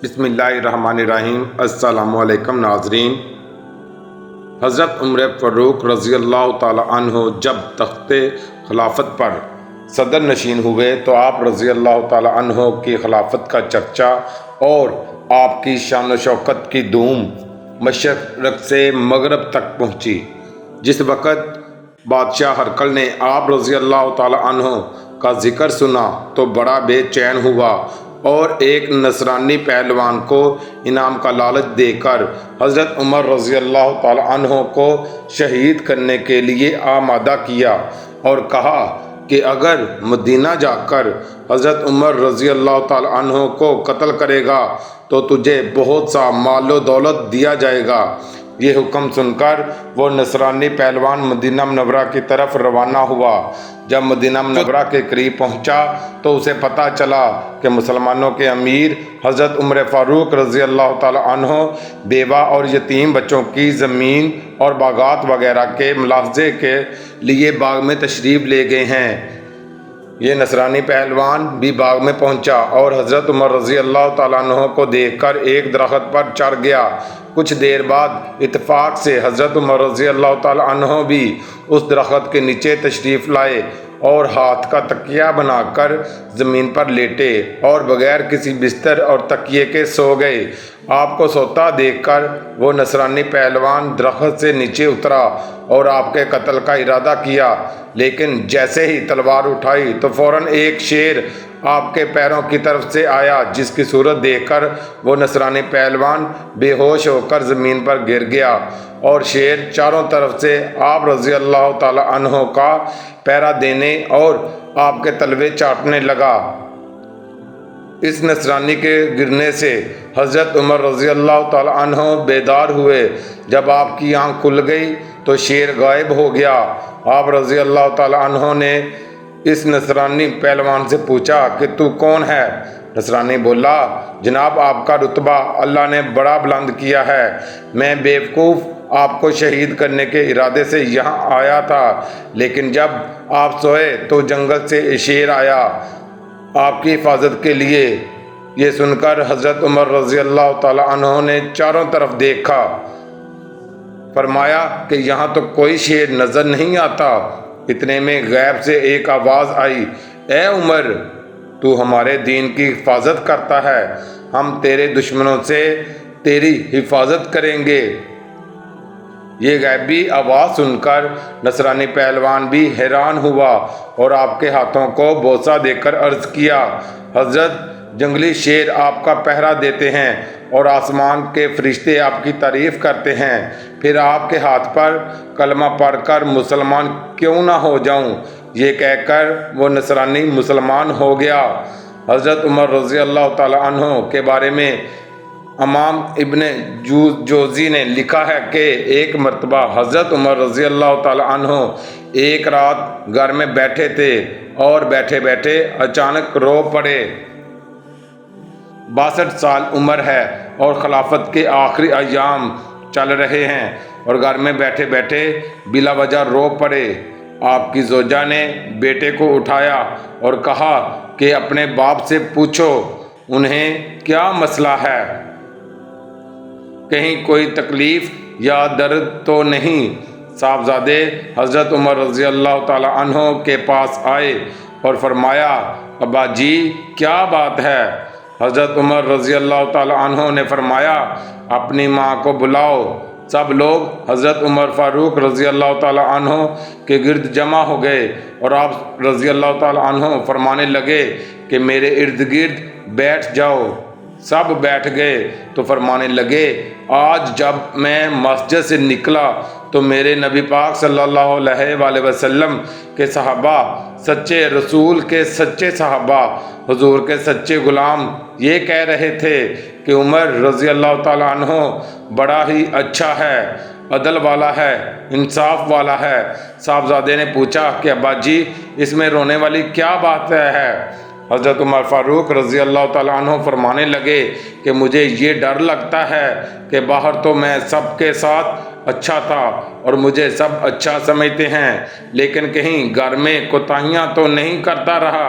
بسم اللہ الرحمن الرحیم۔ السلام علیکم ناظرین۔ حضرت عمر فاروق رضی اللہ تعالی عنہ جب تخت خلافت پر صدر نشین ہوئے تو آپ رضی اللہ تعالی عنہ کی خلافت کا چرچا اور آپ کی شان و شوکت کی دھوم مشرق سے مغرب تک پہنچی۔ جس وقت بادشاہ ہرقل نے آپ رضی اللہ تعالی عنہ کا ذکر سنا تو بڑا بے چین ہوا اور ایک نصرانی پہلوان کو انعام کا لالچ دے کر حضرت عمر رضی اللہ تعالی عنہ کو شہید کرنے کے لیے آمادہ کیا اور کہا کہ اگر مدینہ جا کر حضرت عمر رضی اللہ تعالی عنہ کو قتل کرے گا تو تجھے بہت سا مال و دولت دیا جائے گا۔ یہ حکم سن کر وہ نصرانی پہلوان مدینہ منورہ کی طرف روانہ ہوا۔ جب مدینہ منورہ کے قریب پہنچا تو اسے پتہ چلا کہ مسلمانوں کے امیر حضرت عمر فاروق رضی اللہ تعالی عنہ بیوہ اور یتیم بچوں کی زمین اور باغات وغیرہ کے ملاحظے کے لیے باغ میں تشریف لے گئے ہیں۔ یہ نصرانی پہلوان بھی باغ میں پہنچا اور حضرت عمر رضی اللہ تعالیٰ عنہ کو دیکھ کر ایک درخت پر چڑھ گیا۔ کچھ دیر بعد اتفاق سے حضرت عمر رضی اللہ تعالیٰ عنہ بھی اس درخت کے نیچے تشریف لائے اور ہاتھ کا تکیہ بنا کر زمین پر لیٹے اور بغیر کسی بستر اور تکیے کے سو گئے۔ آپ کو سوتا دیکھ کر وہ نصرانی پہلوان درخت سے نیچے اترا اور آپ کے قتل کا ارادہ کیا، لیکن جیسے ہی تلوار اٹھائی تو فوراً ایک شیر آپ کے پیروں کی طرف سے آیا، جس کی صورت دیکھ کر وہ نصرانی پہلوان بے ہوش ہو کر زمین پر گر گیا اور شیر چاروں طرف سے آپ رضی اللہ تعالی عنہ کا پہرا دینے اور آپ کے تلوے چاٹنے لگا۔ اس نصرانی کے گرنے سے حضرت عمر رضی اللہ تعالی عنہ بیدار ہوئے۔ جب آپ کی آنکھ کھل گئی تو شیر غائب ہو گیا۔ آپ رضی اللہ تعالی عنہ نے اس نصرانی پہلوان سے پوچھا کہ تو کون ہے؟ نصرانی بولا، جناب آپ کا رتبہ اللہ نے بڑا بلند کیا ہے۔ میں بیوقوف آپ کو شہید کرنے کے ارادے سے یہاں آیا تھا، لیکن جب آپ سوئے تو جنگل سے شیر آیا آپ کی حفاظت کے لیے۔ یہ سن کر حضرت عمر رضی اللہ تعالی عنہ نے چاروں طرف دیکھا، فرمایا کہ یہاں تو کوئی شیر نظر نہیں آتا۔ اتنے میں غیب سے ایک آواز آئی، اے عمر، تو ہمارے دین کی حفاظت کرتا ہے، ہم تیرے دشمنوں سے تیری حفاظت کریں گے۔ یہ غیبی آواز سن کر نصرانی پہلوان بھی حیران ہوا اور آپ کے ہاتھوں کو بوسہ دے کر عرض کیا، حضرت جنگلی شیر آپ کا پہرا دیتے ہیں اور آسمان کے فرشتے آپ کی تعریف کرتے ہیں، پھر آپ کے ہاتھ پر کلمہ پڑھ کر مسلمان کیوں نہ ہو جاؤں؟ یہ کہہ کر وہ نصرانی مسلمان ہو گیا۔ حضرت عمر رضی اللہ تعالی عنہ کے بارے میں امام ابن جوزی نے لکھا ہے کہ ایک مرتبہ حضرت عمر رضی اللہ تعالی عنہ ایک رات گھر میں بیٹھے تھے اور بیٹھے بیٹھے اچانک رو پڑے۔ 62 سال عمر ہے اور خلافت کے آخری ایام چل رہے ہیں اور گھر میں بیٹھے بیٹھے بلا وجہ رو پڑے۔ آپ کی زوجہ نے بیٹے کو اٹھایا اور کہا کہ اپنے باپ سے پوچھو انہیں کیا مسئلہ ہے، کہیں کوئی تکلیف یا درد تو نہیں؟ صاحبزادے حضرت عمر رضی اللہ تعالی عنہ کے پاس آئے اور فرمایا، ابا جی کیا بات ہے؟ حضرت عمر رضی اللہ تعالی عنہ نے فرمایا، اپنی ماں کو بلاؤ۔ سب لوگ حضرت عمر فاروق رضی اللہ تعالی عنہ کے گرد جمع ہو گئے اور آپ رضی اللہ تعالی عنہ فرمانے لگے کہ میرے ارد گرد بیٹھ جاؤ۔ سب بیٹھ گئے تو فرمانے لگے، آج جب میں مسجد سے نکلا تو میرے نبی پاک صلی اللہ علیہ وآلہ وسلم کے صحابہ، سچے رسول کے سچے صحابہ، حضور کے سچے غلام یہ کہہ رہے تھے کہ عمر رضی اللہ تعالی عنہ بڑا ہی اچھا ہے، عدل والا ہے، انصاف والا ہے۔ صاحبزادے نے پوچھا کہ ابا جی اس میں رونے والی کیا بات ہے؟ حضرت عمر فاروق رضی اللہ تعالیٰ عنہ فرمانے لگے کہ مجھے یہ ڈر لگتا ہے کہ باہر تو میں سب کے ساتھ اچھا تھا اور مجھے سب اچھا سمجھتے ہیں، لیکن کہیں گھر میں کوتاہیاں تو نہیں کرتا رہا۔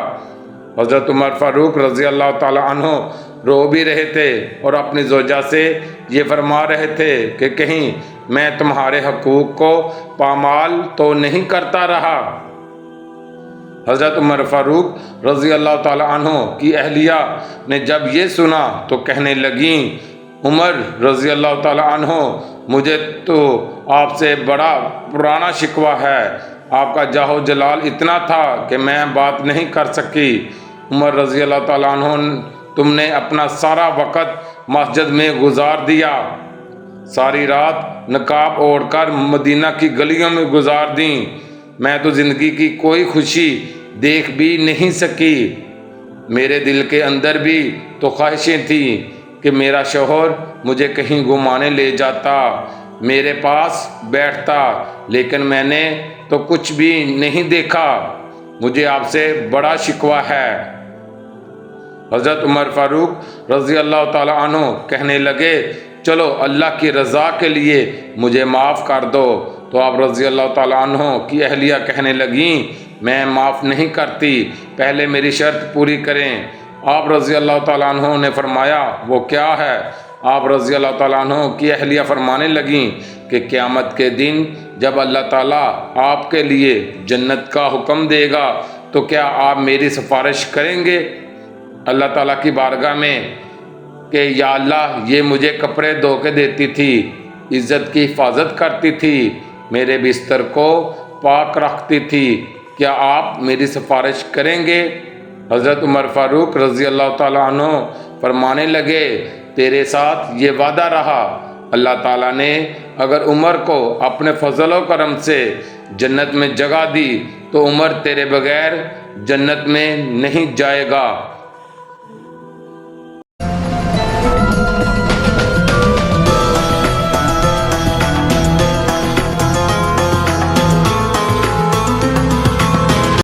حضرت عمر فاروق رضی اللہ تعالیٰ عنہ رو بھی رہے تھے اور اپنی زوجہ سے یہ فرما رہے تھے کہ کہیں میں تمہارے حقوق کو پامال تو نہیں کرتا رہا۔ حضرت عمر فاروق رضی اللہ تعالی عنہ کی اہلیہ نے جب یہ سنا تو کہنے لگیں، عمر رضی اللہ تعالی عنہ، مجھے تو آپ سے بڑا پرانا شکوہ ہے۔ آپ کا جاہ و جلال اتنا تھا کہ میں بات نہیں کر سکی۔ عمر رضی اللہ تعالی عنہ، تم نے اپنا سارا وقت مسجد میں گزار دیا، ساری رات نقاب اوڑھ کر مدینہ کی گلیوں میں گزار دیں، میں تو زندگی کی کوئی خوشی دیکھ بھی نہیں سکی۔ میرے دل کے اندر بھی تو خواہشیں تھیں کہ میرا شوہر مجھے کہیں گھمانے لے جاتا، میرے پاس بیٹھتا، لیکن میں نے تو کچھ بھی نہیں دیکھا۔ مجھے آپ سے بڑا شکوہ ہے۔ حضرت عمر فاروق رضی اللہ تعالی عنہ کہنے لگے، چلو اللہ کی رضا کے لیے مجھے معاف کر دو۔ تو آپ رضی اللہ تعالی عنہ کی اہلیہ کہنے لگیں، میں معاف نہیں کرتی، پہلے میری شرط پوری کریں۔ آپ رضی اللہ تعالیٰ عنہ نے فرمایا، وہ کیا ہے؟ آپ رضی اللہ تعالیٰ عنہ کی اہلیہ فرمانے لگیں کہ قیامت کے دن جب اللہ تعالیٰ آپ کے لیے جنت کا حکم دے گا تو کیا آپ میری سفارش کریں گے اللہ تعالیٰ کی بارگاہ میں کہ یا اللہ، یہ مجھے کپڑے دھو کے دیتی تھی، عزت کی حفاظت کرتی تھی، میرے بستر کو پاک رکھتی تھی، کیا آپ میری سفارش کریں گے؟ حضرت عمر فاروق رضی اللہ تعالیٰ عنہ فرمانے لگے، تیرے ساتھ یہ وعدہ رہا، اللہ تعالیٰ نے اگر عمر کو اپنے فضل و کرم سے جنت میں جگہ دی تو عمر تیرے بغیر جنت میں نہیں جائے گا۔